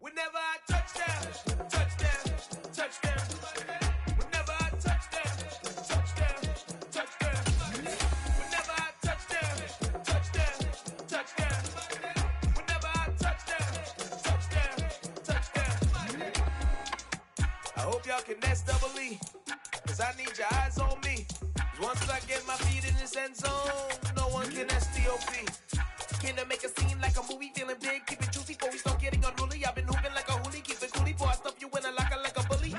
Whenever I touchdown, touchdown, touchdown. Whenever I touchdown, touchdown, touchdown. Whenever I touchdown, touchdown, touchdown. Whenever I touchdown, touchdown, touchdown. I hope y'all can S-double-E, cause I need your eyes on me. Once I get my feet in this end zone, no one can S-T-O-P. Can I make a scene like a movie, feeling big, keep it juicy before we start getting unruly. I've been hooping like a hoolie, keep it coolie before I stuff you in a locker like a bully.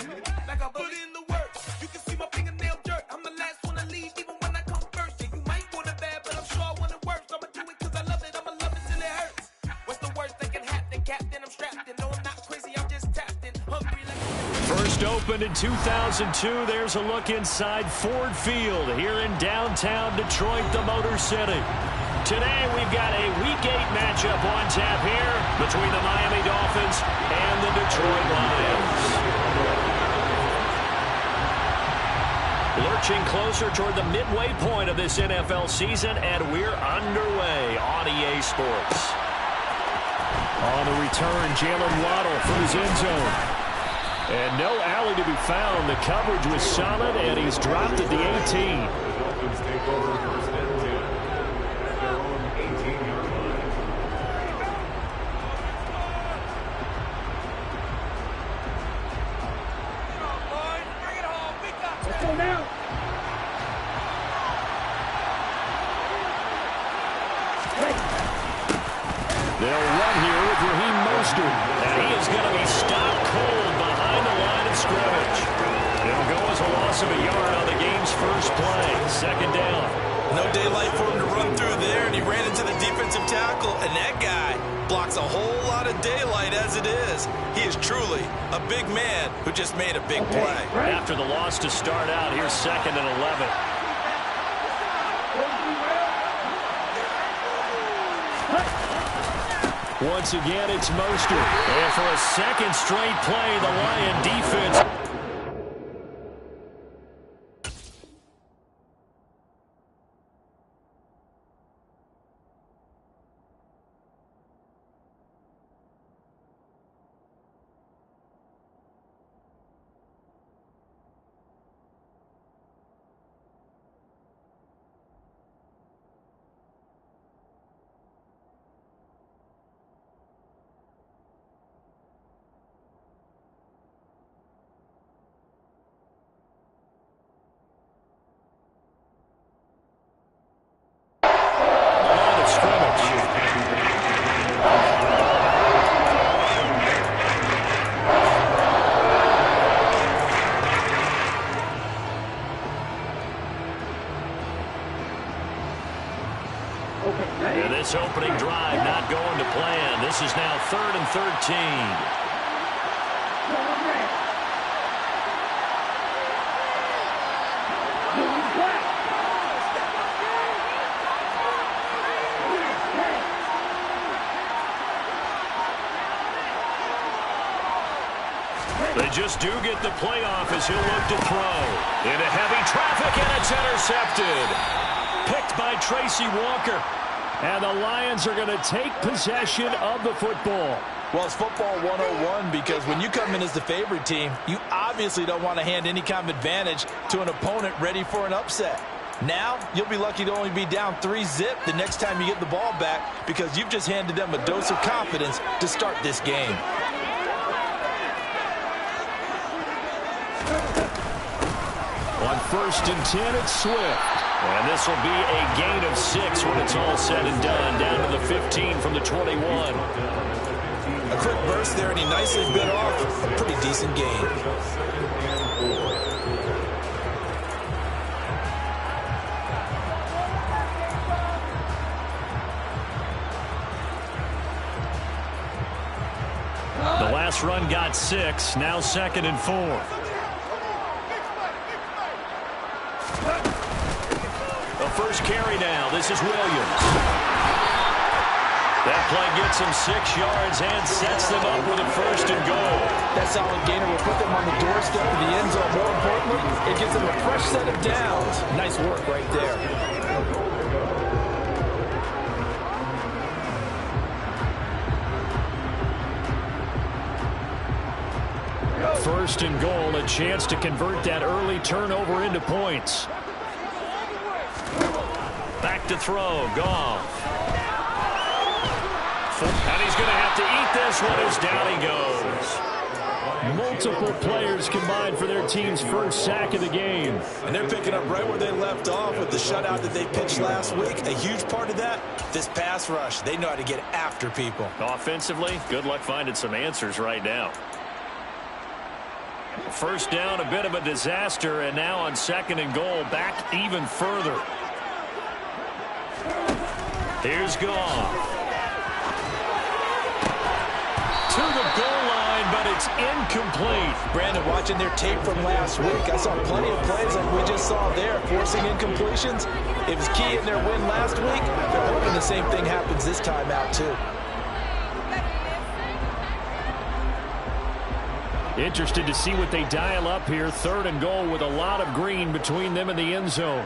Like a bully in the work, you can see my fingernail dirt. I'm the last one to leave, even when I come first. And you might want it bad, but I'm sure I want it worse. I'ma do it cause I love it, I'ma love it till it hurts. What's the worst that can happen, Captain? I'm strapped in, no I'm not crazy, I'm just tapped in. Hungry like... First opened in 2002, there's a look inside Ford Field here in downtown Detroit, the Motor City. Today, we've got a Week 8 matchup on tap here between the Miami Dolphins and the Detroit Lions. Lurching closer toward the midway point of this NFL season, and we're underway on EA Sports. On the return, Jalen Waddle from his end zone. And no alley to be found. The coverage was solid, and he's dropped at the 18. Dolphins take over first and 10. Their own 18-yard line. Come on, boys, bring it home. Let's go now. They'll run here with Raheem Mostert. And he is going to be stopped cold behind the line of scrimmage. It'll go as a loss of a yard on the game's first play. Second down. No daylight for him to run through there, and he ran into the defensive tackle, and that guy blocks a whole lot of daylight as it is. He is truly a big man who just made a big play. After the loss to start out, here's 2nd and 11. Once again, it's Mostert. And for a second straight play, the Lion defense... And this opening drive not going to plan. This is now 3rd and 13. They just do get the playoff as he'll look to throw. Into heavy traffic, and it's intercepted. Picked by Tracy Walker. And the Lions are going to take possession of the football. Well, it's football 101 because when you come in as the favorite team, you obviously don't want to hand any kind of advantage to an opponent ready for an upset. Now, you'll be lucky to only be down 3-zip the next time you get the ball back because you've just handed them a dose of confidence to start this game. On 1st and 10, it's Swift. And this will be a gain of 6 when it's all said and done. Down to the 15 from the 21. A quick burst there, and he nicely bit off a pretty decent gain. The last run got 6. Now 2nd and 4. First carry now. This is Williams. That play gets him 6 yards and sets them up with a 1st and goal. That solid gainer will put them on the doorstep of the end zone. More importantly, it gives them a fresh set of downs. Nice work right there. First and goal, a chance to convert that early turnover into points. Back to throw, Goff. And he's going to have to eat this one as down he goes. Multiple players combined for their team's first sack of the game. And they're picking up right where they left off with the shutout that they pitched last week. A huge part of that, this pass rush. They know how to get after people. Offensively, good luck finding some answers right now. First down, a bit of a disaster, and now on second and goal, back even further. Here's Goff. To the goal line, but it's incomplete. Brandon, watching their tape from last week, I saw plenty of plays like we just saw there, forcing incompletions. It was key in their win last week. They're hoping the same thing happens this time out, too. Interested to see what they dial up here. Third and goal with a lot of green between them and the end zone.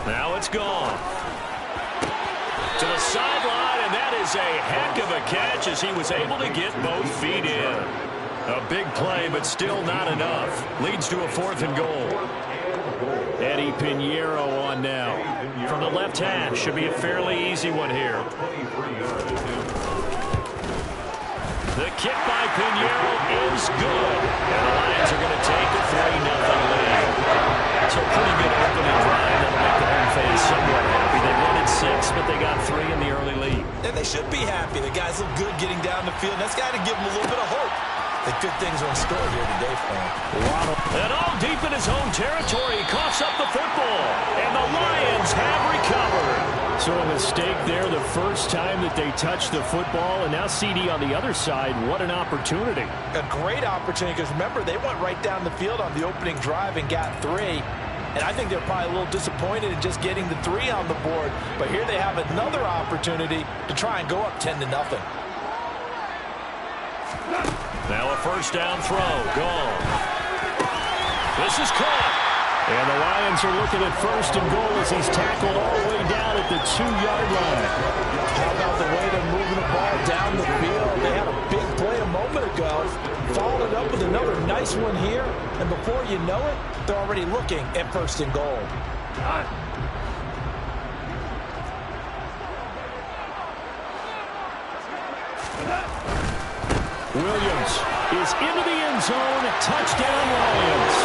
Now it's gone. To the sideline, and that is a heck of a catch as he was able to get both feet in. A big play, but still not enough. Leads to a fourth and goal. Eddie Pinheiro on now. From the left hash, should be a fairly easy one here. The kick by Pinheiro is good. And the Lions are going to take a 3-0 lead. So pretty good opening drive. That'll make the home fans somewhat happy. They won at 6, but they got 3 in the early lead. And they should be happy. The guys look good getting down the field. That's got to give them a little bit of hope that good things are in store here today for them. And all deep in his own territory, he coughs up the football. And the Lions have recovered. So a mistake there the first time that they touched the football. And now CD on the other side. What an opportunity. A great opportunity because, remember, they went right down the field on the opening drive and got 3. And I think they're probably a little disappointed in just getting the 3 on the board. But here they have another opportunity to try and go up 10-0. Now a first down throw. Gone. This is caught. And the Lions are looking at first and goal as he's tackled all the way down at the 2-yard line. How about the way they're moving the ball down the field? They had a big play a moment ago. Followed it up with another nice one here. And before you know it, they're already looking at first and goal. Williams is into the end zone. Touchdown, Lions.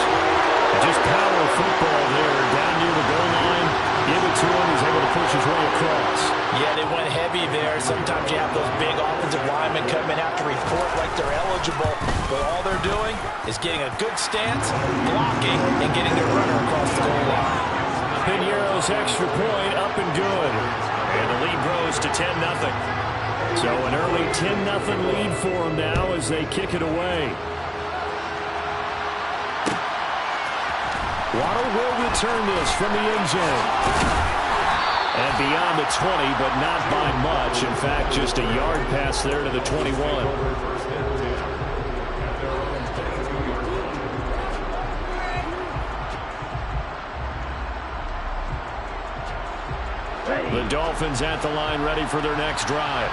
Just power football there down near the goal line. Give it to him. He's able to push his way across. Yeah, they went heavy there. Sometimes you have those big offensive linemen come in, have to report like they're eligible. But all they're doing is getting a good stance, blocking, and getting their runner across the goal line. Pinheiro's extra point up and good. And the lead grows to 10-0. So an early 10-0 lead for them now as they kick it away. Waddle will return this from the end zone. And beyond the 20, but not by much. In fact, just a yard pass there to the 21. The Dolphins at the line ready for their next drive.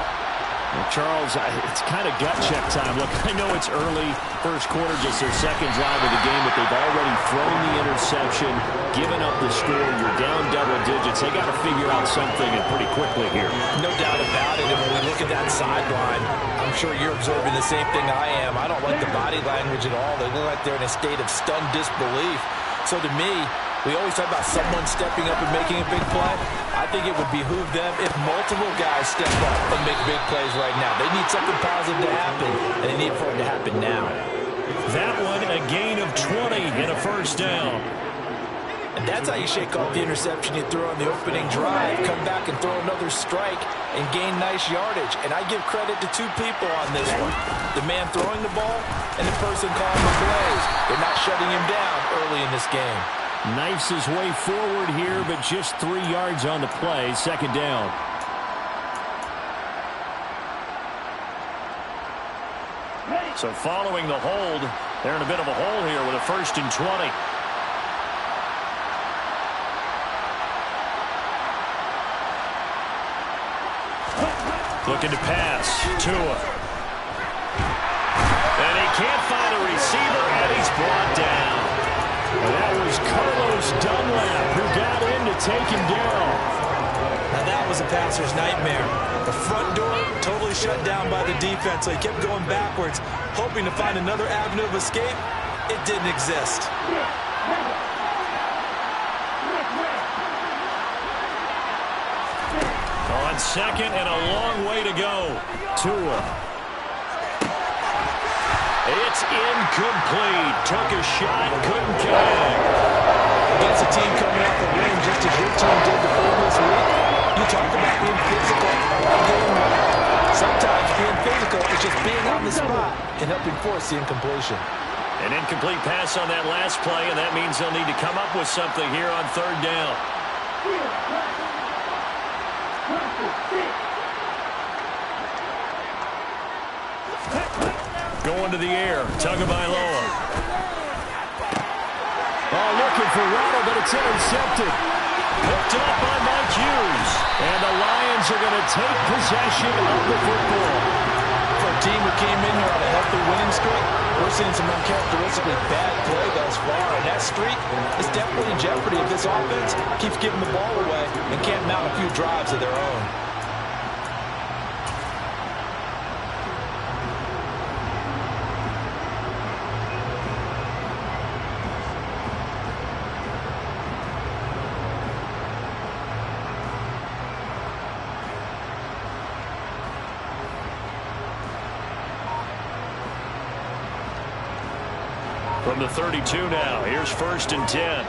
Well, Charles, it's kind of gut check time. Look, I know it's early, first quarter, just their second drive of the game, but they've already thrown the interception, given up the score. You're down double digits. They got to figure out something and pretty quickly here. No doubt about it. And when we look at that sideline, I'm sure you're observing the same thing I am. I don't like the body language at all. They look like they're in a state of stunned disbelief. So to me, we always talk about someone stepping up and making a big play. I think it would behoove them if multiple guys step up and make big plays right now. They need something positive to happen, and they need for it to happen now. That one, a gain of 20 and a first down. And that's how you shake off the interception you threw on the opening drive, come back and throw another strike and gain nice yardage. And I give credit to 2 people on this one. The man throwing the ball and the person calling the plays. They're not shutting him down early in this game. Knifes his way forward here, but just 3 yards on the play. Second down. So following the hold, they're in a bit of a hole here with a 1st and 20. Looking to pass. Tua. he can't find a receiver, and he's brought down. And that was Carlos Dunlap who got in to take him down. Now that was a passer's nightmare. The front door totally shut down by the defense, so he kept going backwards, hoping to find another avenue of escape. It didn't exist. On second and a long way to go. Tua. It's incomplete. Took a shot, couldn't connect. Against a team coming off the win, just as your team did the previous week, you talked about being physical all game long. Sometimes being physical is just being on the spot and helping force the incompletion. An incomplete pass on that last play, and that means they'll need to come up with something here on third down. Going to the air, Tagovailoa. Oh, looking for Waddle, but it's intercepted. Picked up by Mike Hughes. And the Lions are going to take possession of the football. For a team who came in here on a healthy winning streak, we're seeing some uncharacteristically bad play thus far. And that streak is definitely in jeopardy if this offense keeps giving the ball away and can't mount a few drives of their own. From the 32 now, here's 1st and 10.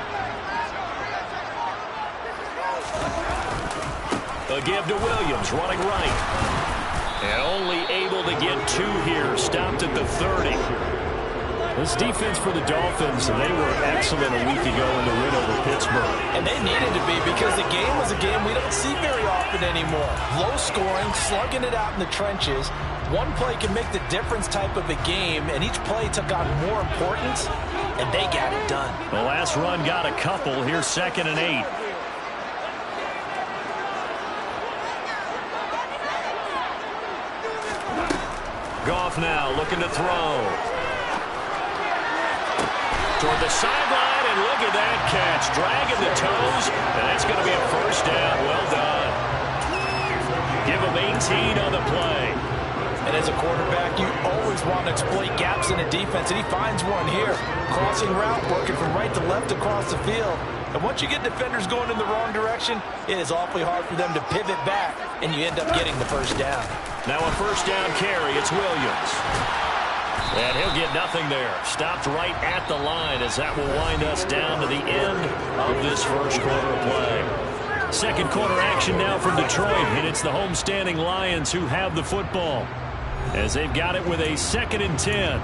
A give to Williams, running right. And only able to get 2 here, stopped at the 30. This defense for the Dolphins, they were excellent a week ago in the win over Pittsburgh. And they needed to be because the game was a game we don't see very often anymore. Low scoring, slugging it out in the trenches. One play can make the difference type of a game, and each play took on more importance, and they got it done. The last run got a couple. Here's 2nd and 8. Goff now looking to throw. Toward the sideline, and look at that catch. Dragging the toes, and that's going to be a 1st down. Well done. Give him 18 on the play. And as a quarterback, you always want to exploit gaps in the defense, and he finds one here. Crossing route, working from right to left across the field. And once you get defenders going in the wrong direction, it is awfully hard for them to pivot back, and you end up getting the 1st down. Now a 1st down carry. It's Williams. And he'll get nothing there. Stopped right at the line as that will wind us down to the end of this 1st quarter play. 2nd quarter action now from Detroit, and it's the homestanding Lions who have the football as they've got it with a 2nd and 10.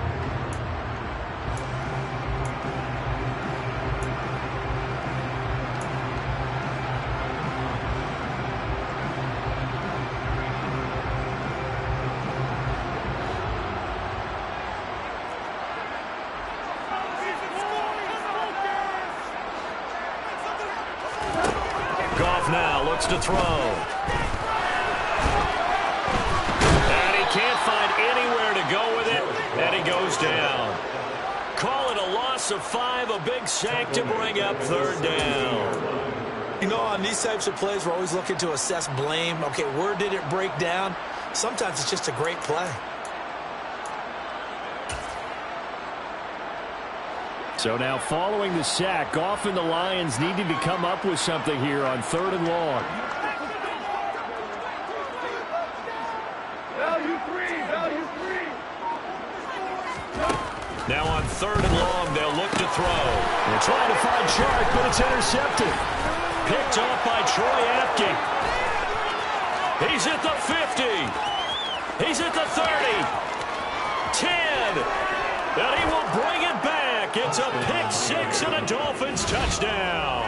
Goff now looks to throw. And he can't find anywhere to go with it, and he goes down. Call it a loss of 5, a big sack to bring up 3rd down. You know, on these types of plays, we're always looking to assess blame. Okay, where did it break down? Sometimes it's just a great play. So now following the sack, Goff and the Lions needed to come up with something here on 3rd and long. Now on 3rd and long, they'll look to throw. They're trying to find Chark, but it's intercepted. Picked off by Troy Apke. He's at the 50. He's at the 30. 10. And he will bring it back. It's a pick 6 and a Dolphins touchdown.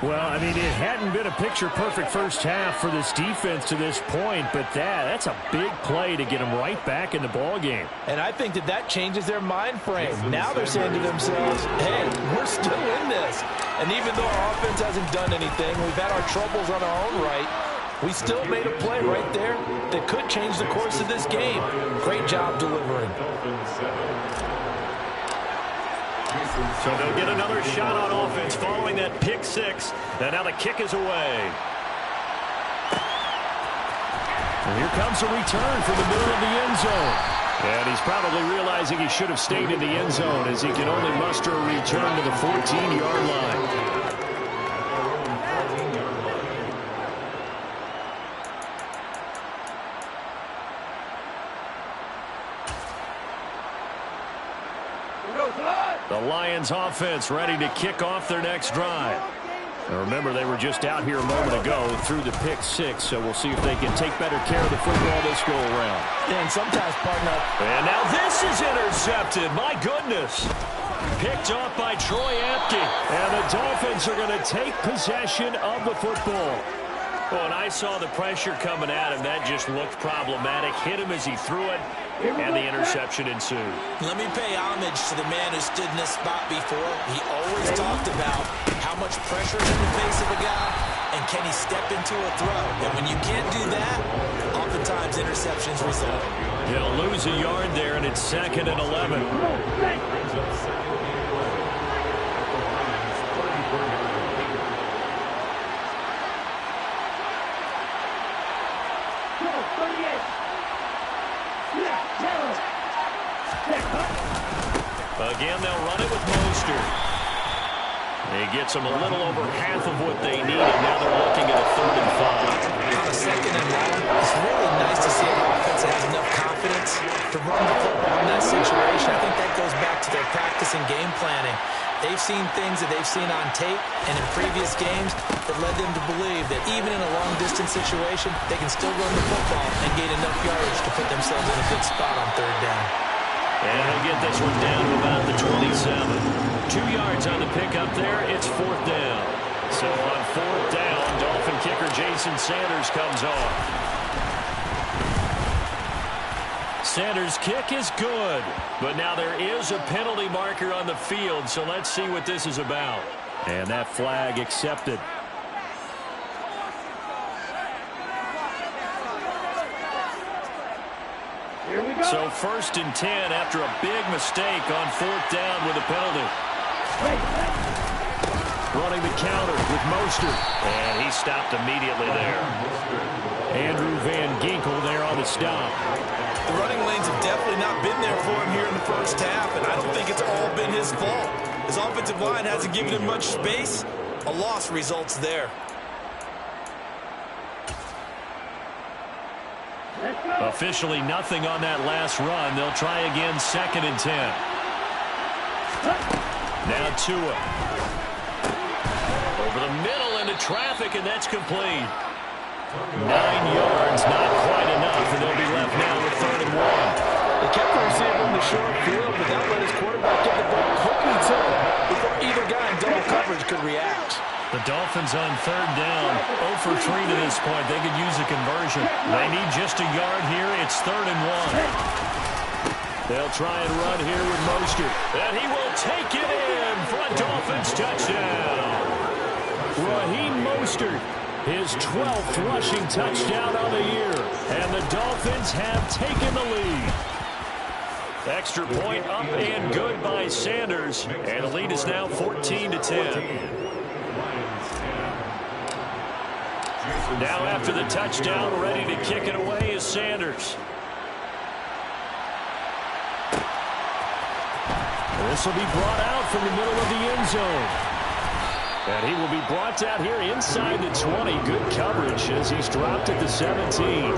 Well, I mean, it hadn't been a picture-perfect first half for this defense to this point, but that's a big play to get them right back in the ballgame. And I think that changes their mind frame. Now they're saying to themselves, hey, we're still in this. And even though our offense hasn't done anything, we've had our troubles on our own right, We still made a play right there that could change the course of this game. Great job delivering. So they'll get another shot on offense following that pick six. And now the kick is away. And here comes a return from the middle of the end zone. And he's probably realizing he should have stayed in the end zone as he can only muster a return to the 14-yard line. The Lions offense ready to kick off their next drive. And remember, they were just out here a moment ago through the pick six, so we'll see if they can take better care of the football this go around. And sometimes, partner. And now this is intercepted. My goodness. Picked off by Troy Apke. And the Dolphins are going to take possession of the football. Well, and I saw the pressure coming at him. That just looked problematic. Hit him as he threw it, and the interception ensued. Let me pay homage to the man who stood in this spot before. He always talked about how much pressure is in the face of a guy, and can he step into a throw. And when you can't do that, oftentimes interceptions result. He'll lose a yard there, and it's 2nd and 11. Again, they'll run it with Mostert. He gets them a little over half of what they need, and now they're looking at a 3rd and 5. On a 2nd and long, it's really nice to see an offense that has enough confidence to run the football in that situation. I think that goes back to their practice and game planning. They've seen things that they've seen on tape and in previous games that led them to believe that even in a long-distance situation, they can still run the football and gain enough yardage to put themselves in a good spot on 3rd down. And he'll get this one down to about the 27. 2 yards on the pickup there. It's 4th down. So on 4th down, Dolphin kicker Jason Sanders comes on. Sanders' kick is good. But now there is a penalty marker on the field, so let's see what this is about. And that flag accepted. So 1st and 10 after a big mistake on 4th down with a penalty. Running the counter with Mostert. And he stopped immediately there. Andrew Van Ginkel there on the stop. The running lanes have definitely not been there for him here in the first half, and I don't think it's all been his fault. His offensive line hasn't given him much space. A loss results there. Officially nothing on that last run. They'll try again 2nd and 10. Now Tua. Over the middle into traffic, and that's complete. 9 yards, not quite enough, and they'll be left now with 3rd and 1. They kept the receiver in the short field, but that let his quarterback get the ball quickly to him before either guy in double coverage could react. The Dolphins on 3rd down, 0 for 3 to this point. They could use a conversion. They need just a yard here. It's 3rd and 1. They'll try and run here with Mostert. And he will take it in for a Dolphins touchdown. Raheem Mostert, his 12th rushing touchdown on the year. And the Dolphins have taken the lead. Extra point up and good by Sanders. And the lead is now 14-10. Now after the touchdown, ready to kick it away is Sanders. This will be brought out from the middle of the end zone. And he will be brought down here inside the 20. Good coverage as he's dropped at the 17.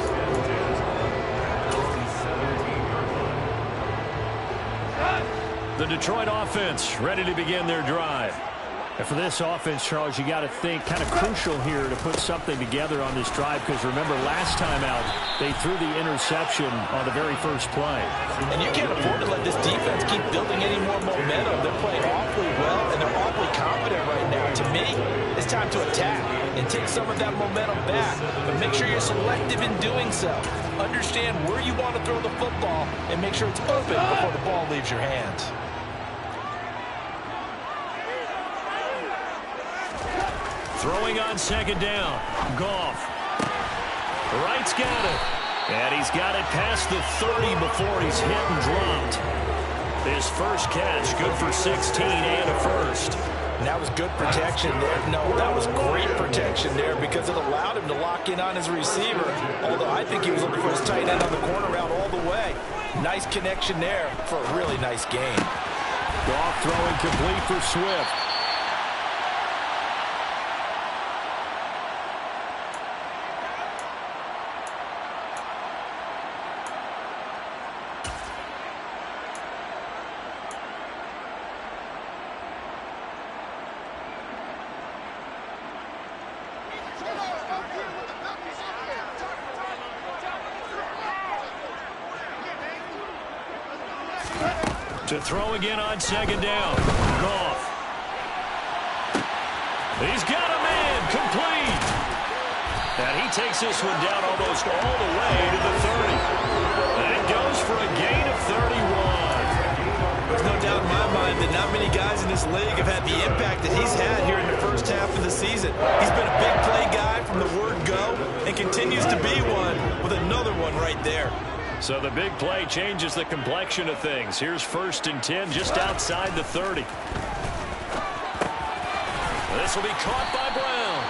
The Detroit offense ready to begin their drive. And for this offense, Charles, you got to think kind of crucial here to put something together on this drive, because remember last time out they threw the interception on the very first play. And you can't afford to let this defense keep building any more momentum. They're playing awfully well, and they're awfully confident right now. To me, it's time to attack and take some of that momentum back. But make sure you're selective in doing so. Understand where you want to throw the football and make sure it's open before the ball leaves your hands. Throwing on 2nd down. Goff. Wright's got it. And he's got it past the 30 before he's hit and dropped. His first catch, good for 16 and a first. And that was good protection there. No, that was great protection there because it allowed him to lock in on his receiver. Although I think he was looking for his tight end on the corner route all the way. Nice connection there for a really nice gain. Goff throwing complete for Swift. To throw again on second down. Goff. He's got a man complete. And he takes this one down almost all the way to the 30. That goes for a gain of 31. There's no doubt in my mind that not many guys in this league have had the impact that he's had here in the first half of the season. He's been a big play guy from the word go and continues to be one with another one right there. So the big play changes the complexion of things. Here's 1st and 10 just outside the 30. This will be caught by Brown.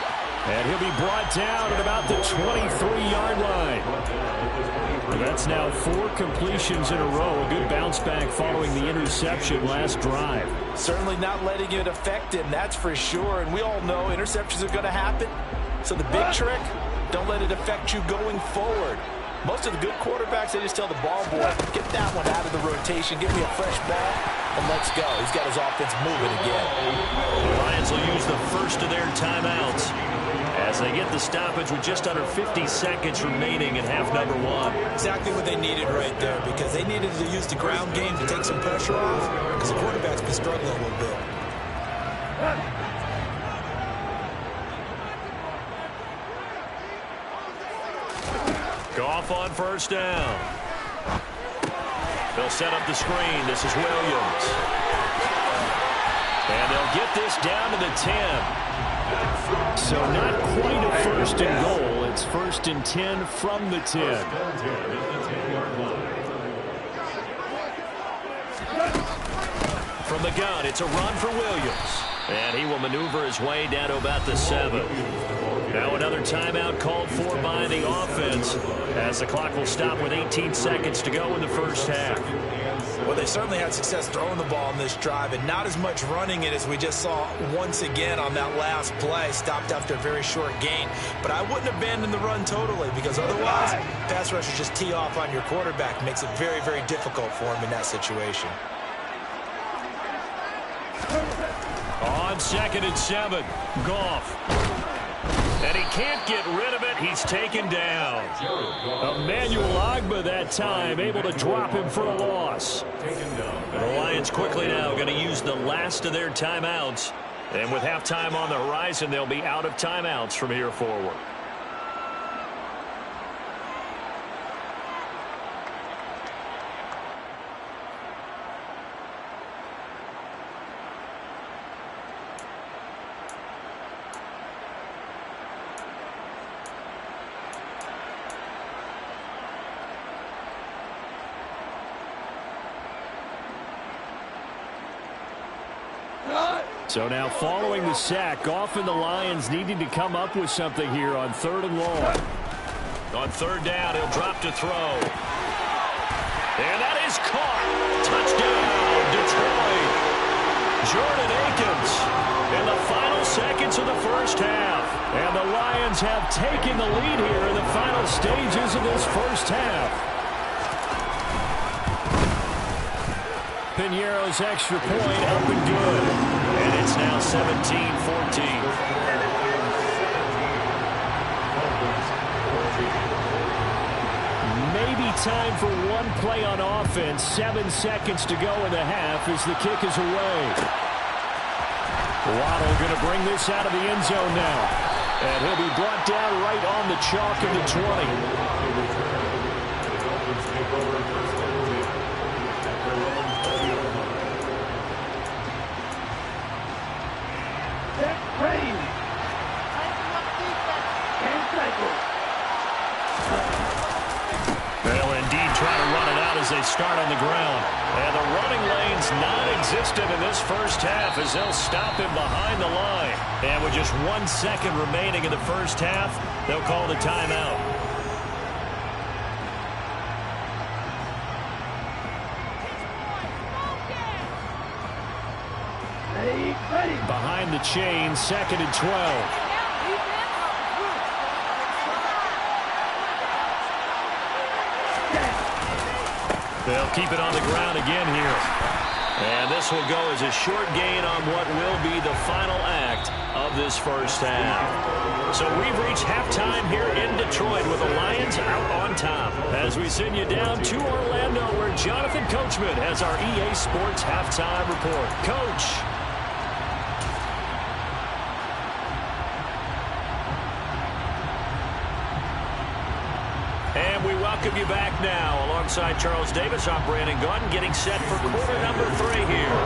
And he'll be brought down at about the 23-yard line. That's now 4 completions in a row. A good bounce back following the interception last drive. Certainly not letting it affect him, that's for sure. And we all know interceptions are going to happen. So the big trick, don't let it affect you going forward. Most of the good quarterbacks, they just tell the ball boy, get that one out of the rotation, give me a fresh ball, and let's go. He's got his offense moving again. The Lions will use the first of their timeouts as they get the stoppage with just under 50 seconds remaining in half number 1. Exactly what they needed right there, because they needed to use the ground game to take some pressure off, because the quarterback's been struggling a little bit. Goff on 1st down. They'll set up the screen. This is Williams. And they'll get this down to the 10. So not quite a 1st and goal. It's 1st and 10 from the 10. From the gun, it's a run for Williams. And he will maneuver his way down to about the 7. Now another timeout called for by the offense as the clock will stop with 18 seconds to go in the first half. Well, they certainly had success throwing the ball in this drive and not as much running it as we just saw once again on that last play. Stopped after a very short gain. But I wouldn't abandon the run totally because otherwise pass rushers just tee off on your quarterback. Makes it very, very difficult for him in that situation. On 2nd and 7, Goff. And he can't get rid of it. He's taken down. Emmanuel Ogbah that time, able to drop him for a loss. The Lions quickly now going to use the last of their timeouts. And with halftime on the horizon, they'll be out of timeouts from here forward. So now following the sack, Goff and the Lions needing to come up with something here on 3rd and long. On 3rd down, he'll drop to throw. And that is caught. Touchdown, Detroit. Jordan Akins in the final seconds of the first half. And the Lions have taken the lead here in the final stages of this first half. Piñeiro's extra point up and good. And it's now 17-14. Maybe time for one play on offense. 7 seconds to go in the half as the kick is away. Waddle going to bring this out of the end zone now. And he'll be brought down right on the chalk of the 20. as they start on the ground. And the running lane's non-existent in this first half as they'll stop him behind the line. And with just 1 second remaining in the first half, they'll call the timeout. Behind the chain, 2nd and 12. They'll keep it on the ground again here. And this will go as a short gain on what will be the final act of this first half. So we've reached halftime here in Detroit with the Lions out on top. As we send you down to Orlando where Jonathan Coachman has our EA Sports halftime report. Coach. And we welcome you back now. Alongside Charles Davis, I'm Brandon Gaudin, getting set for quarter number 3 here.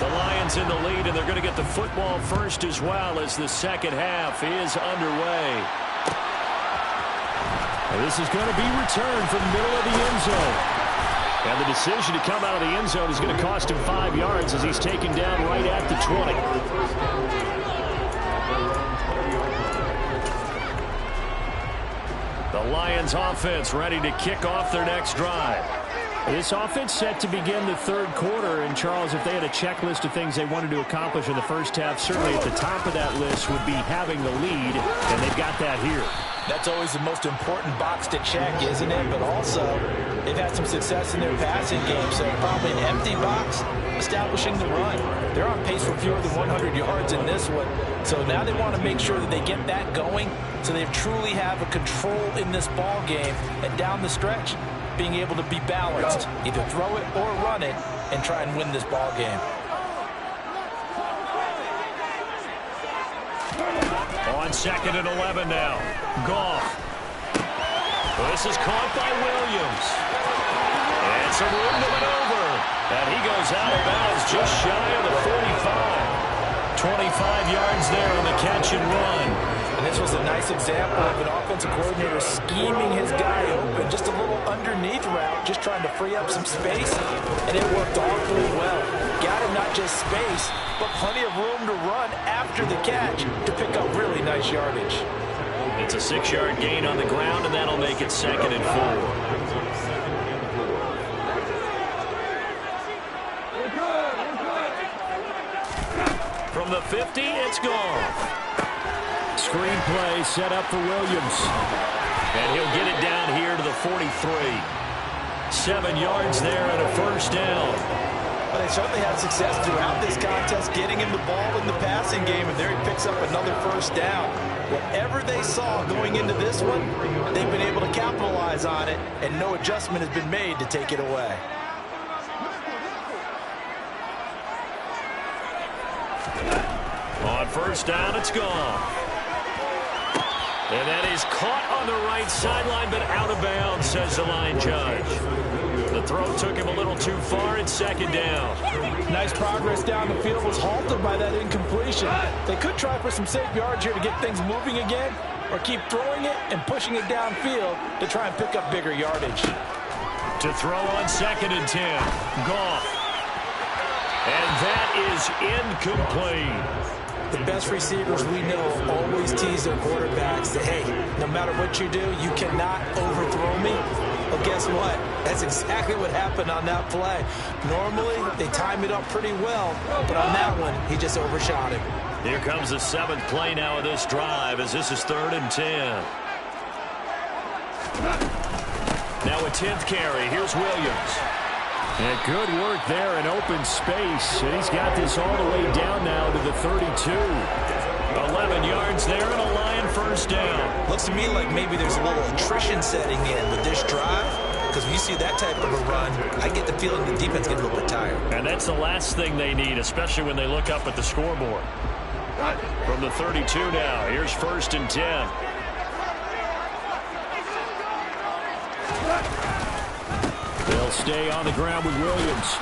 The Lions in the lead, and they're going to get the football first as well as the second half is underway. And this is going to be returned from the middle of the end zone. And the decision to come out of the end zone is going to cost him 5 yards as he's taken down right at the 20. The Lions offense ready to kick off their next drive. This offense set to begin the third quarter. And, Charles, if they had a checklist of things they wanted to accomplish in the first half, certainly at the top of that list would be having the lead, and they've got that here. That's always the most important box to check, isn't it? But also, they've had some success in their passing game, so probably an empty box, establishing the run. They're on pace for fewer than 100 yards in this one. So now they want to make sure that they get that going so they truly have a control in this ball game and down the stretch, being able to be balanced, either throw it or run it, and try and win this ball game. On 2nd and 11 now. Goff. This is caught by Williams. And some room to maneuver. And he goes out of bounds just shy of the 45. 25 yards there on the catch and run. And this was a nice example of an offensive coordinator scheming his guy open. Just a little underneath route, just trying to free up some space. And it worked awfully well. Got him not just space, but plenty of room to run after the catch to pick up really nice yardage. It's a 6-yard gain on the ground, and that'll make it 2nd and 4. From the 50, it's gone. Screen play set up for Williams. And he'll get it down here to the 43. 7 yards there and a first down. Well, they certainly had success throughout this contest, getting him the ball in the passing game, and there he picks up another first down. Whatever they saw going into this one, they've been able to capitalize on it, and no adjustment has been made to take it away. On first down, it's gone. And that is caught on the right sideline, but out of bounds, says the line judge. The throw took him a little too far. It's 2nd down. Nice progress down the field was halted by that incompletion. They could try for some safe yards here to get things moving again, or keep throwing it and pushing it downfield to try and pick up bigger yardage. To throw on 2nd and 10. Goff. And that is incomplete. The best receivers we know always tease their quarterbacks that, hey, no matter what you do, you cannot overthrow me. Well, guess what? That's exactly what happened on that play. Normally, they time it up pretty well, but on that one, he just overshot him. Here comes the 7th play now of this drive as this is 3rd and 10. Now a 10th carry. Here's Williams. And good work there in open space. And he's got this all the way down now to the 32. 11 yards there and a Lion first down. Looks to me like maybe there's a little attrition setting in with this drive. Because when you see that type of a run, I get the feeling the defense gets a little bit tired. And that's the last thing they need, especially when they look up at the scoreboard. From the 32 now, here's 1st and 10. They'll stay on the ground with Williams.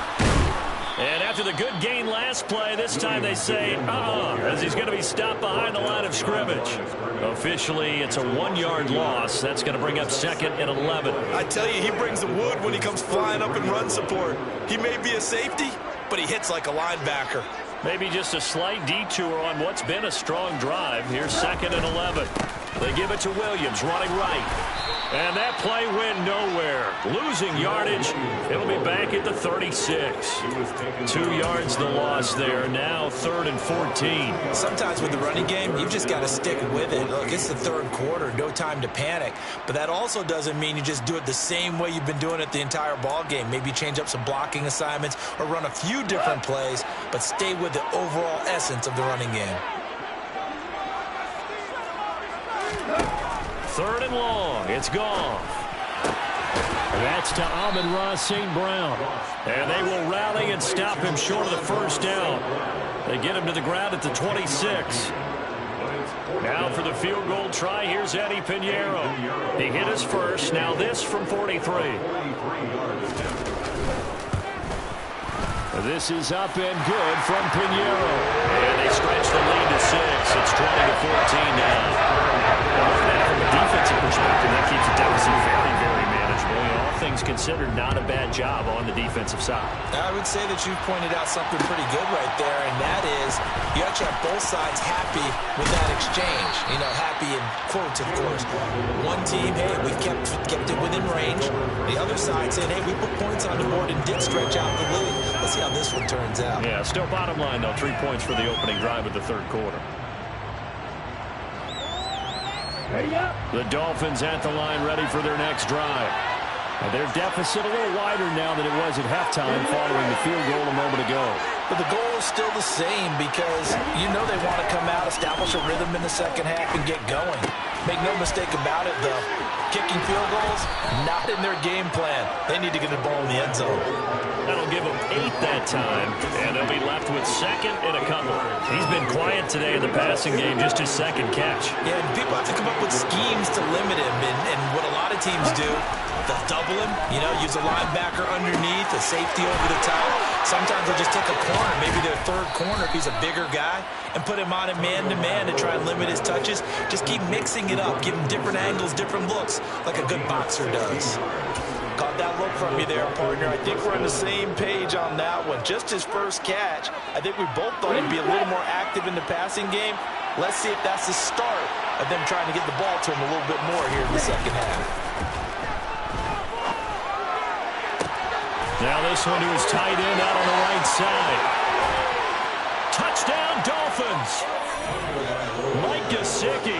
And after the good gain last play, this time they say, as he's going to be stopped behind the line of scrimmage. Officially, it's a 1-yard loss. That's going to bring up 2nd and 11. I tell you, he brings the wood when he comes flying up in run support. He may be a safety, but he hits like a linebacker. Maybe just a slight detour on what's been a strong drive. Here's 2nd and 11. They give it to Williams, running right. And that play went nowhere. Losing yardage. It'll be back at the 36. 2 yards the loss there. Now 3rd and 14. Sometimes with the running game, you've just got to stick with it. Look, it's the 3rd quarter. No time to panic. But that also doesn't mean you just do it the same way you've been doing it the entire ball game. Maybe change up some blocking assignments or run a few different plays, but stay with the overall essence of the running game. 3rd and long. It's gone. That's to Amon-Ra St. Brown. And they will rally and stop him short of the first down. They get him to the ground at the 26. Now for the field goal try, here's Eddie Pinheiro. He hit his first. Now this from 43. This is up and good from Pinheiro. And they stretch the lead to 6. It's 20-14 now. From a defensive perspective, that keeps the deficit very, very manageable. All things considered, not a bad job on the defensive side. I would say that you've pointed out something pretty good right there, and that is you actually have both sides happy with that exchange. You know, happy in quotes, of course. One team, hey, we've kept it within range. The other side saying, hey, we put points on the board and did stretch out the lead. Let's see how this one turns out. Yeah, still bottom line, though, 3 points for the opening drive of the 3rd quarter. The Dolphins at the line, ready for their next drive. Their deficit a little wider now than it was at halftime following the field goal a moment ago. But the goal is still the same because you know they want to come out, establish a rhythm in the second half, and get going. Make no mistake about it, though. Kicking field goals, not in their game plan. They need to get the ball in the end zone. That'll give them 8 that time, and they'll be left with 2nd and a couple. He's been quiet today in the passing game, just his 2nd catch. Yeah, and people have to come up with schemes to limit him, and what a lot of teams do, they'll double him, you know, use a linebacker underneath, a safety over the top. Sometimes they'll just take a corner, maybe their 3rd corner if he's a bigger guy, and put him on a man-to-man to try and limit his touches. Just keep mixing it up, give him different angles, different looks, like a good boxer does. Caught that look from you there, partner. I think we're on the same page on that one. Just his first catch. I think we both thought he'd be a little more active in the passing game. Let's see if that's the start of them trying to get the ball to him a little bit more here in the second half. Now this one to his tight end out on the right side. Touchdown, Dolphins! Mike Gesicki,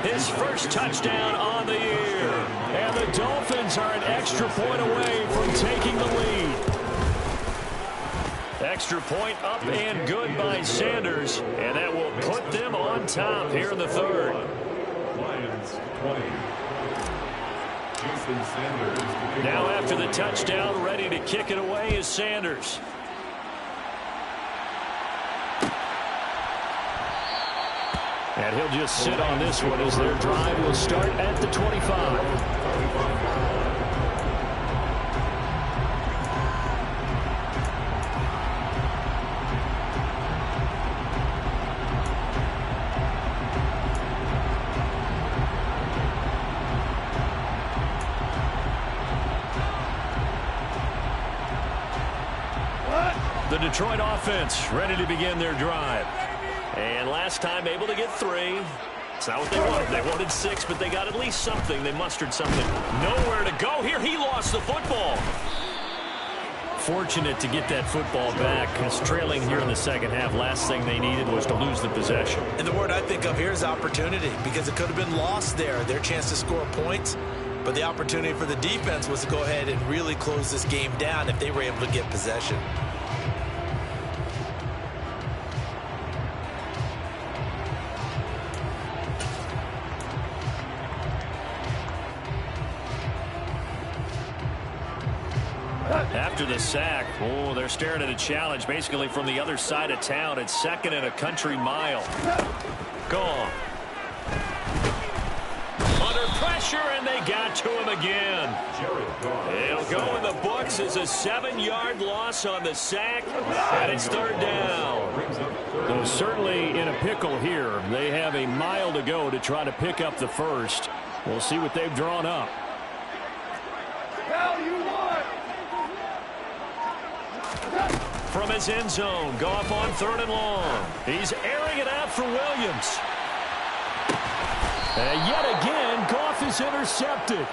his first touchdown on the year. And the Dolphins are an extra point away from taking the lead. Extra point up and good by Sanders. And that will put them on top here in the 3rd. Lions 20. Jason Sanders. Now after the touchdown, ready to kick it away is Sanders. And he'll just sit on this one as their drive will start at the 25. The Detroit offense ready to begin their drive. And last time able to get 3. It's not what they wanted. They wanted 6, but they got at least something. They mustered something. Nowhere to go here. He lost the football. Fortunate to get that football back. Because trailing here in the second half, last thing they needed was to lose the possession. And the word I think of here is opportunity, because it could have been lost there. Their chance to score points. But the opportunity for the defense was to go ahead and really close this game down if they were able to get possession. After the sack, they're staring at a challenge basically from the other side of town. It's 2nd and a country mile. Gone. Under pressure, and they got to him again. It'll go in the books as a 7-yard loss on the sack, and it's third down. So certainly in a pickle here. They have a mile to go to try to pick up the first. We'll see what they've drawn up. From his end zone, Goff on 3rd and long. He's airing it out for Williams. And yet again, Goff is intercepted.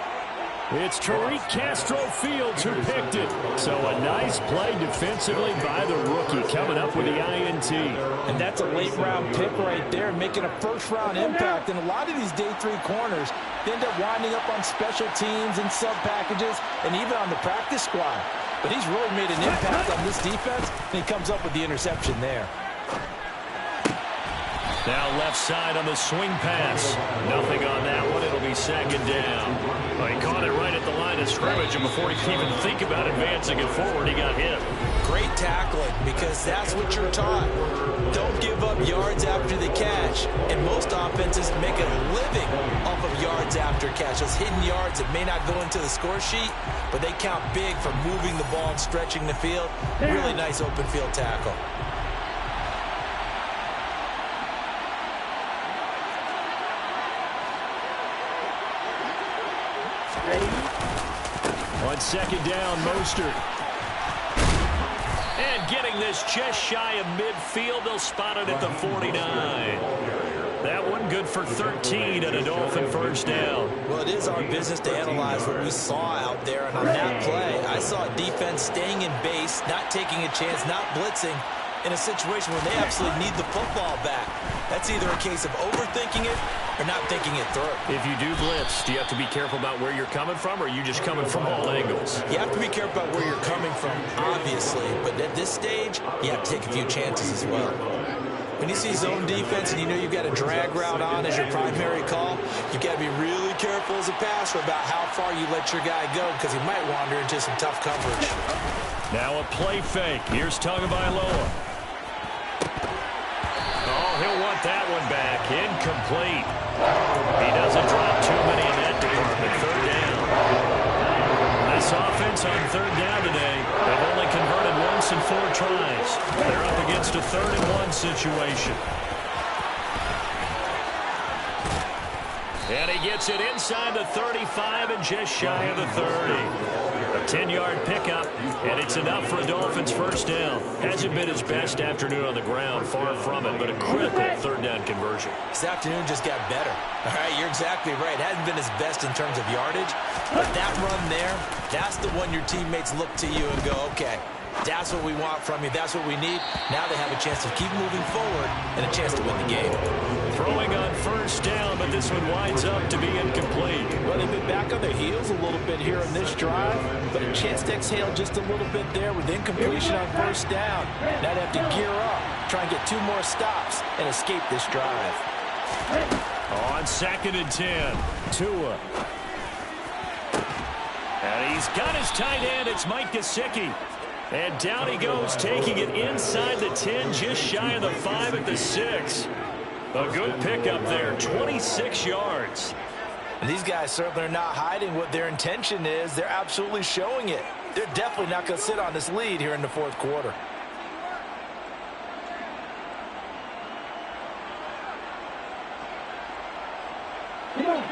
It's Tariq Castro Fields who picked it. So a nice play defensively by the rookie, coming up with the INT. And that's a late-round pick right there, making a first-round impact. And a lot of these day 3 corners, they end up winding up on special teams and sub-packages and even on the practice squad. But he's really made an impact on this defense, and he comes up with the interception there. Now left side on the swing pass. Nothing on that one. It'll be 2nd down. Well, he caught it right at the line of scrimmage, and before he could even think about advancing it forward, he got hit. Great tackling, because that's what you're taught. Don't give up yards after the catch. And most offenses make a living off of yards after catch. Those hidden yards that may not go into the score sheet, but they count big for moving the ball and stretching the field. Really nice open field tackle. On 2nd down, Mostert. And getting this just shy of midfield, they'll spot it at the 49. That one good for 13 and a Dolphin first down. Well, it is our business to analyze what we saw out there. And on that play, I saw defense staying in base, not taking a chance, not blitzing in a situation where they absolutely need the football back. That's either a case of overthinking it or not thinking it through. If you do blitz, do you have to be careful about where you're coming from, or are you just coming from all angles? You have to be careful about where you're coming from, obviously. But at this stage, you have to take a few chances as well. When you see zone defense and you know you've got a drag route on as your primary call, you've got to be really careful as a passer about how far you let your guy go, because he might wander into some tough coverage. Now a play fake. Here's Tagovailoa. Oh, he'll want that one back. Incomplete. He doesn't drop too many in that department. 3rd down. This offense on 3rd down today, they've only converted once in 4 tries. They're up against a 3rd and 1 situation. And he gets it inside the 35 and just shy of the 30. A 10-yard pickup, and it's enough for a Dolphins first down. Hasn't been his best afternoon on the ground, far from it, but a critical 3rd down conversion. This afternoon just got better. All right, you're exactly right. Hasn't been his best in terms of yardage, but that run there, that's the one your teammates look to you and go, okay, that's what we want from you. That's what we need. Now they have a chance to keep moving forward and a chance to win the game. Throwing on first down, but this one winds up to be incomplete. Well, they've been back on their heels a little bit here on this drive, but a chance to exhale just a little bit there with incompletion on first down. Now they have to gear up, try and get 2 more stops and escape this drive. On 2nd and 10, Tua. And he's got his tight end. It's Mike Gesicki. And down he goes, taking it inside the 10, just shy of the 5 at the 6. A good pickup there, 26 yards. And these guys certainly are not hiding what their intention is. They're absolutely showing it. They're definitely not going to sit on this lead here in the 4th quarter.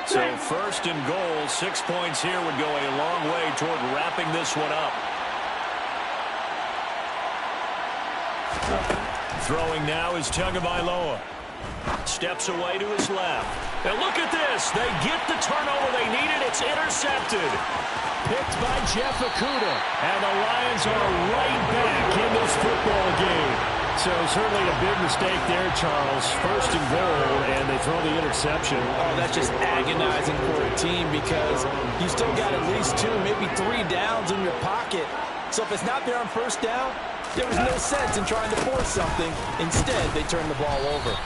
So 1st and goal, 6 points here would go a long way toward wrapping this one up. Throwing now is Tagovailoa. Steps away to his left. And look at this. They get the turnover they needed. It's intercepted. Picked by Jeff Okudah. And the Lions are right back in this football game. So certainly a big mistake there, Charles. 1st and goal, and they throw the interception. Oh, that's just agonizing for a team because you still got at least 2, maybe 3 downs in your pocket. So if it's not there on first down, there was no sense in trying to force something. Instead, they turn the ball over.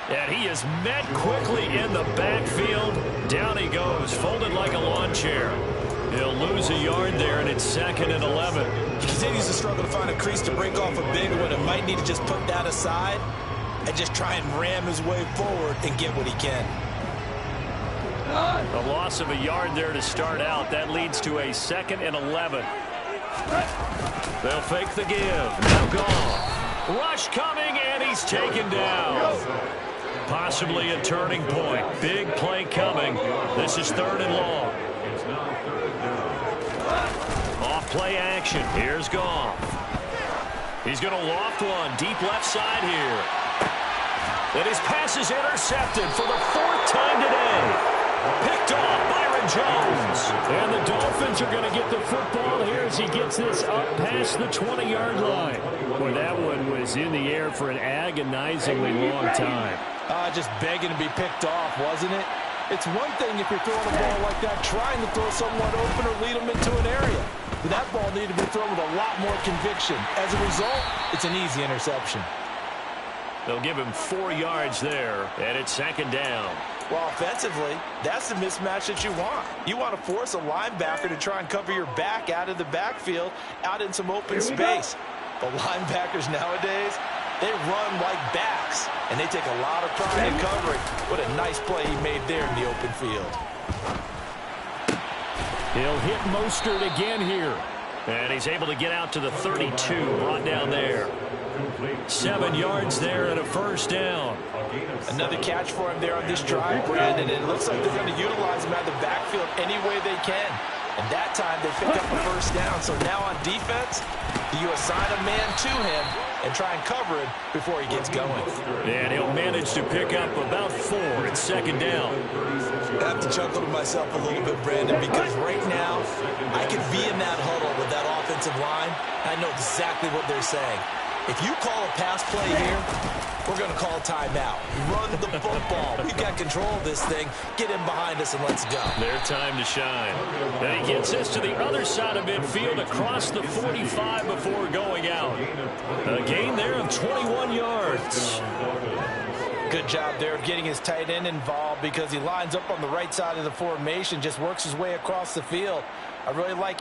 And he is met quickly in the backfield. Down he goes, folded like a lawn chair. He'll lose a yard there, and it's 2nd and 11. He continues to struggle to find a crease to break off a big one and might need to just put that aside and just try and ram his way forward and get what he can. A loss of a yard there to start out. That leads to a 2nd and 11. They'll fake the give. Now gone. Rush coming, and he's taken down. Possibly a turning point. Big play coming. This is 3rd and long. Off play action. Here's Goff. He's going to loft one. Deep left side here. And his pass is intercepted for the 4th time today. Picked off Byron Jones. And the Dolphins are going to get the football here as he gets this up past the 20-yard line. Boy, that one was in the air for an agonizingly long time. Just begging to be picked off, wasn't it? It's one thing if you're throwing a ball like that, trying to throw someone open or lead them into an area. But that ball needed to be thrown with a lot more conviction. As a result, it's an easy interception. They'll give him 4 yards there, and it's 2nd down. Well, offensively, that's the mismatch that you want. You want to force a linebacker to try and cover your back out of the backfield, out in some open space. But linebackers nowadays, they run like backs, and they take a lot of pride in covering. What a nice play he made there in the open field. He'll hit Mostert again here. And he's able to get out to the 32, brought down there. 7 yards there and a 1st down. Another catch for him there on this drive, Brandon. And it looks like they're going to utilize him out of the backfield any way they can. And that time they pick up a 1st down. So now on defense, you assign a man to him and try and cover him before he gets going. And he'll manage to pick up about 4. It's 2nd down. I have to chuckle to myself a little bit, Brandon, because right now I could be in that huddle with that offensive line. I know exactly what they're saying. If you call a pass play here, we're going to call a timeout. Run the football. We've got control of this thing. Get in behind us and let's go. Their time to shine. And he gets this to the other side of midfield across the 45 before going out. A gain there of 21 yards. Good job there of getting his tight end involved because he lines up on the right side of the formation, just works his way across the field. I really like.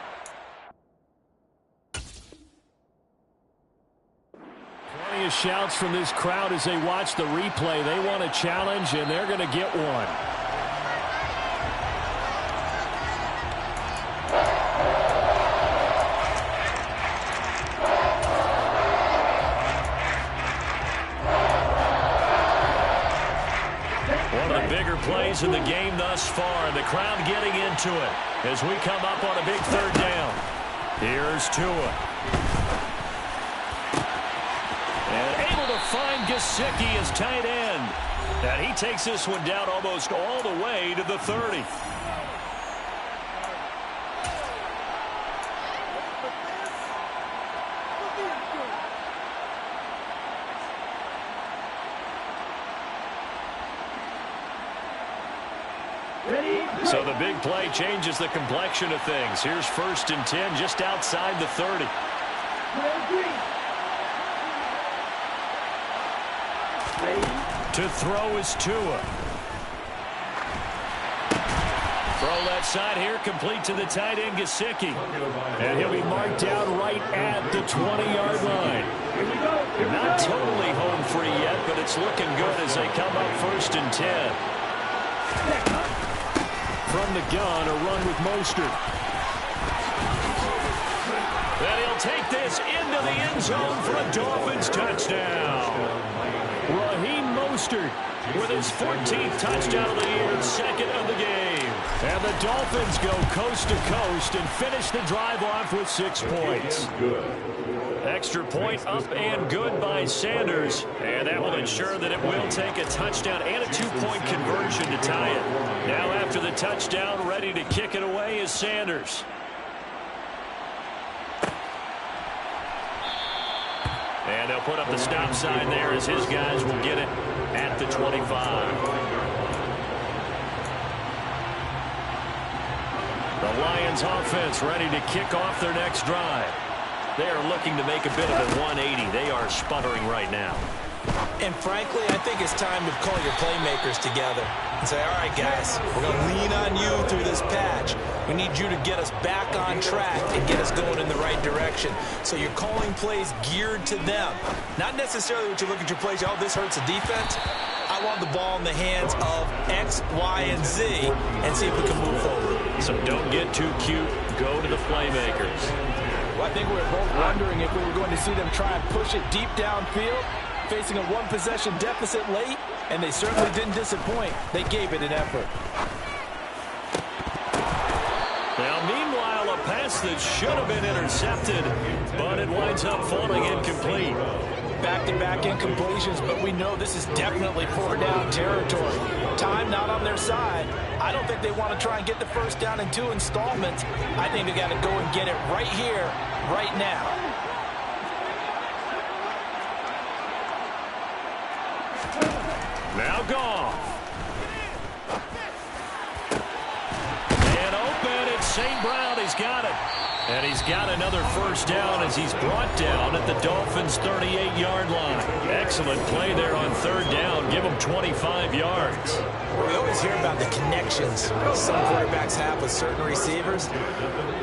Plenty of shouts from this crowd as they watch the replay. They want a challenge, and they're going to get one. One of the bigger plays in the game thus far, and the crowd getting into it as we come up on a big 3rd down. Here's Tua. And able to find Gesicki as tight end. And he takes this one down almost all the way to the 30. So the big play changes the complexion of things. Here's 1st and 10 just outside the 30. To throw is Tua. Throw left side here, complete to the tight end, Gesicki. And he'll be marked down right at the 20-yard line. They're not totally home free yet, but it's looking good as they come up 1st and 10. From the gun, a run with Mostert. And he'll take this into the end zone for a Dolphins touchdown. Raheem Mostert with his 14th touchdown of the year, 2nd of the game. And the Dolphins go coast to coast and finish the drive off with 6 points. Extra point up and good by Sanders. And that will ensure that it will take a touchdown and a 2-point conversion to tie it. Now after the touchdown, ready to kick it away is Sanders. And they'll put up the stop sign there as his guys will get it at the 25. The Lions offense ready to kick off their next drive. They are looking to make a bit of a 180. They are sputtering right now. And frankly, I think it's time to call your playmakers together and say, all right, guys, we're going to lean on you through this patch. We need you to get us back on track and get us going in the right direction. So you're calling plays geared to them. Not necessarily what you look at your plays, oh, this hurts the defense. I I want the ball in the hands of X, Y, and Z and see if we can move forward. So don't get too cute. Go to the playmakers. Well, I think we were both wondering if we were going to see them try and push it deep downfield, facing a one-possession deficit late, and they certainly didn't disappoint. They gave it an effort. Now, meanwhile, a pass that should have been intercepted, but it winds up falling incomplete. Back-to-back incompletions, but we know this is definitely four-down territory. Time not on their side. I don't think they want to try and get the first down in 2 installments. I think they got to go and get it right here, right now. Now Goff. And open, it's St. Brown. He's got it. And he's got another first down as he's brought down at the Dolphins' 38-yard line. Excellent play there on third down. Give him 25 yards. We always hear about the connections some quarterbacks have with certain receivers.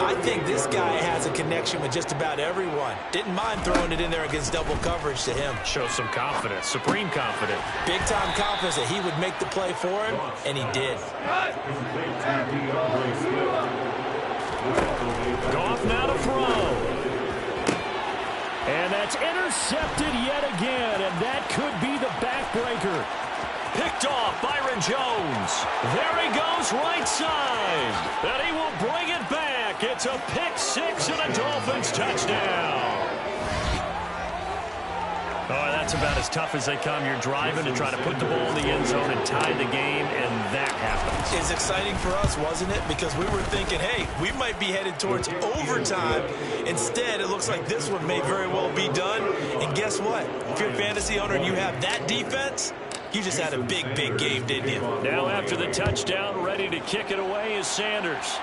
I think this guy has a connection with just about everyone. Didn't mind throwing it in there against double coverage to him. Show some confidence, supreme confidence. Big-time confidence that he would make the play for him, and he did. Goff now to throw. And that's intercepted yet again, and that could be the backbreaker. Picked off Byron Jones. There he goes right side. And he will bring it back. It's a pick six and a Dolphins touchdown. Oh, that's about as tough as they come. You're driving to try to put the ball in the end zone and tie the game, and that happens. It's exciting for us, wasn't it? Because we were thinking, hey, we might be headed towards overtime. Instead, it looks like this one may very well be done. And guess what? If you're a fantasy owner and you have that defense, you just had a big, big game, didn't you? Now after the touchdown, ready to kick it away is Sanders.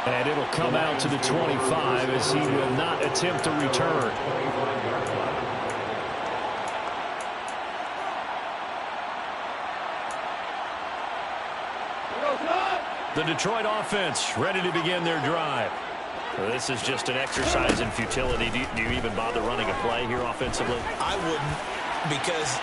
And it'll come out to the 25 as he will not attempt to return. The Detroit offense ready to begin their drive. Well, this is just an exercise in futility. Do you even bother running a play here offensively? I wouldn't, because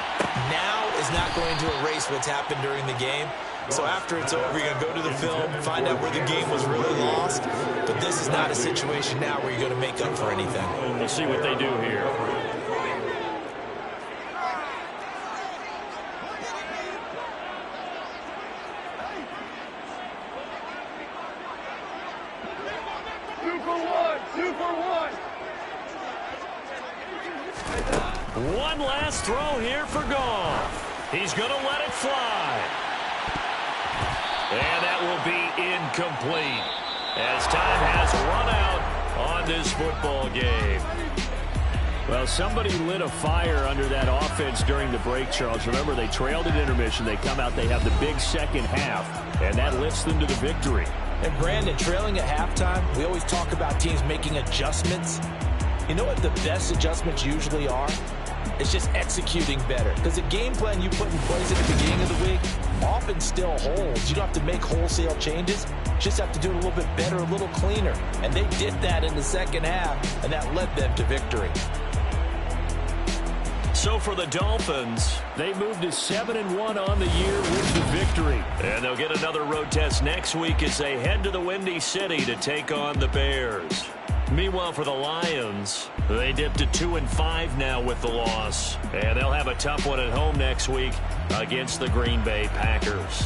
now is not going to erase what's happened during the game. So after it's over, you're going to go to the film, find out where the game was really lost. But this is not a situation now where you're going to make up for anything. We'll see what they do here. One last throw here for Goff. He's going to let it fly. And that will be incomplete as time has run out on this football game. Well, somebody lit a fire under that offense during the break, Charles. Remember, they trailed at intermission. They come out, they have the big second half, and that lifts them to the victory. And, Brandon, trailing at halftime, we always talk about teams making adjustments. You know what the best adjustments usually are? It's just executing better. Because the game plan you put in place at the beginning of the week often still holds. You don't have to make wholesale changes. You just have to do it a little bit better, a little cleaner. And they did that in the second half, and that led them to victory. So for the Dolphins, they moved to 7-1 on the year with the victory. And they'll get another road test next week as they head to the Windy City to take on the Bears. Meanwhile, for the Lions, they dipped to 2-5 now with the loss. And they'll have a tough one at home next week against the Green Bay Packers.